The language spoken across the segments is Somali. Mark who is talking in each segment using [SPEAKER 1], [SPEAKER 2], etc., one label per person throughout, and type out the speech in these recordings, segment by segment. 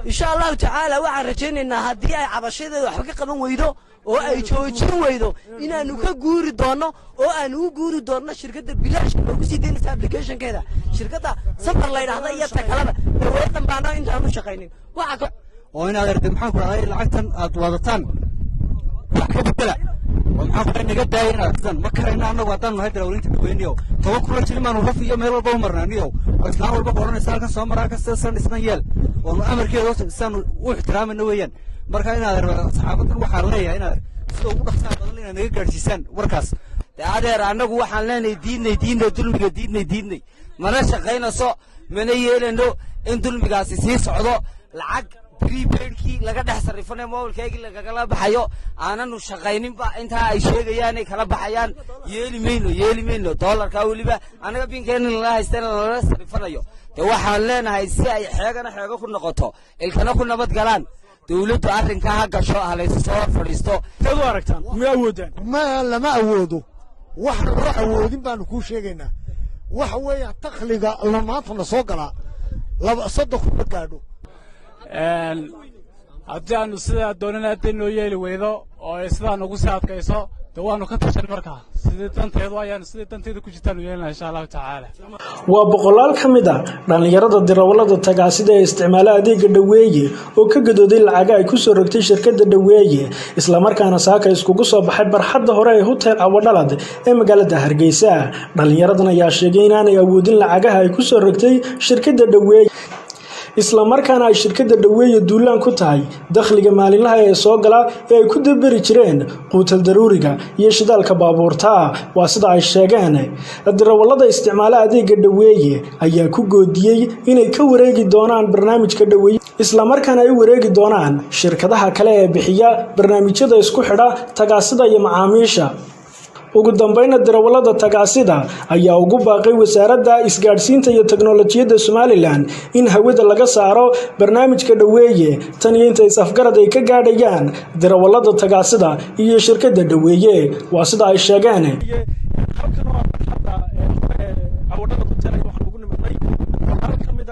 [SPEAKER 1] إن شاء الله تعالى waxaan rajaynaynaa haddii ay cabashadeeda waxba ka qaban weydo oo ay joojin weydo inaanu ka guuri doono oo aan u guuri doono shirkadda bilaash oo ku sii deynaysa application-keeda shirkadda safar la yiraahdo iyo takalada dawladdan baana intaan u shaqaynin waxa
[SPEAKER 2] oo inaad aragtay maxaan ku raacay lacagtan aad wadataan wax ka bedela waxaan ku naga daayinaa ma karayna anagu hadaan nahay darawliinta dadweynayo toban kula jilmaan raf iyo meel walba u marnaaniyo islaan walba qoranaysa halka soo maraa ka san isna yeel oo amarkeedu san u ixtiraamana weeyaan marka inaad saxaabadan waxaan leeyahay inaad soo ugu dhaxsan badan inaad naga gaarsiisaan warkaas adeer anagu waxaan leenahay diidnay dulmiga diidnay mana shaqaynayso mana yeelano in dulmigaasi sii socdo lacag prepaidkii laga dhex sarrifanay mobilkeygii lagala baxayo aananu shaqayninba intaa ay sheegayaan ay kala baxayaan yeeli mayno dollarka weliba anaga binkeena la haystana la sarrifanayo de waxaan leenahay si ay xeego ku noqoto ilkana ku nabad galaan dawladdu arrinka ha gasho halayso soo fadhiisto
[SPEAKER 3] taadu aragtaan ma awoodaan
[SPEAKER 4] ma lama awoodo wax loo awoodin baanu ku sheegaynaa waxa weeye dakhliga lamaantana soo galaa laba saddex ku gaadho
[SPEAKER 3] haddii aanu sidaa doonana hadday noo yeeli weydo oo ay sidaa nagu sii adkayso de waanu ka tashan markaa sidii danteedu ku jirtaanu yeelina insha allahu tacaala
[SPEAKER 5] waa boqolaal ka mid ah dhallinyarada dirawallada tagaasida ee isticmaala adeega dhaweeye oo ka gadooday lacaga ay ku soo rogtay shirkadda dhaweeye islamarkaana saaka iskugu soo baxay barxadda hore ee hotel awadhalad ee magaalada hargeysa dhallinyaradan ayaa sheegay inaanay awoodin lacagaha ay ku soo rogtay shirkadda dhaweeye islamarkaana ay shirkadda dhaweeye duulaan ku tahay dakhliga maalinlaha ee soo gala ee ay ku dabari jireen quutal daruuriga iyo shidaalka baabuurta waa sida ay sheegeen dirawallada isticmaala adeega dhaweeye ayaa ku goodiyey inay ka wareegi doonaan barnaamijka dhaweeye islamarkaana ay wareegi doonaan shirkadaha kale ee bixiya barnaamijyada isku xidha tagaasida iyo macaamiisha ugu dambayna dirawallada tagaasida ayaa ugu baaqay wasaaradda isgaadhsiinta iyo teknolojiyadda Somaliland in hawada laga saaro barnaamijka dhaweeye tan iyo inta is-afgarad ay ka gaadhayaan dirawallada tagaasida iyo shirkadda dhaweeye waa sida ay sheegeen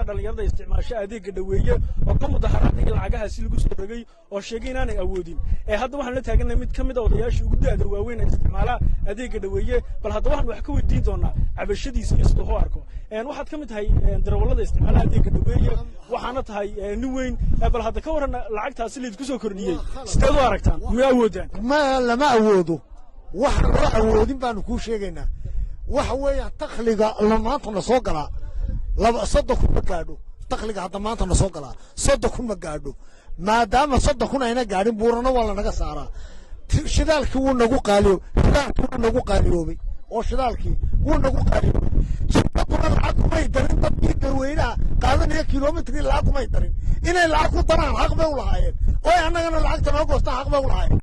[SPEAKER 3] dhalinyarada isticmaasha adeega dhaweeye oo ka mudaharaday lacagaha si lagu soo rogay oo sheegay inaanay awoodin hadda waxaan la taaganahay mid kamid ah odayaasha ugu daada waaweyn ee isticmaala adeega dhaweeye bal hadda waxaan wax ka weydiin doonaa cabashadiisa iyo sida uu arko waxaad kamid tahay darawallada isticmaala adeega dhaweeye waxaana tahay nin weyn bal hadda ka waran lacagtaasi la isku soo kordhiyay sideed u aragtaan ma awoodaan
[SPEAKER 4] ma lama awoodo wax loo awoodin baanu ku sheegaynaa waxa weeye dakhliga lamaantana soo galaa laba saddex kun ma gaadho dakhliga hadda maanta na soo galaa saddex kun ma gaadho maadaama saddex kun ayna gaadhin buurana waa lanaga saaraa shidaalkii wuu nagu qaaliyoobay oo shidaalkii wuu nagu qaaliyoobay shirkaduna lacag kumay darin dadkii dadweynaha qaadanaya kilomitri lacag kumay darin inay lacag ku daraan xaq bay u lahaayeen oo annagana lacagta noo goostaan xaq bay u lahaayeen